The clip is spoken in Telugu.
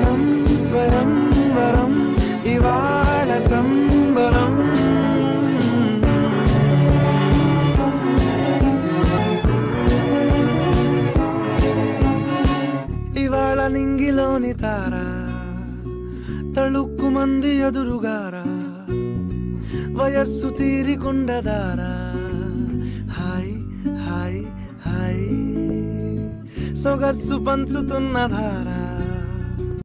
స్వయం స్వయం వరం ఇవాళ సంబరం ఇవాళ నింగిలోని తారా తళుక్కు మంది ఎదురుగారా వయస్సు తీరికుండదారా హాయ్ హాయ్ హాయ్ సొగస్సు పంచుతున్న ధారా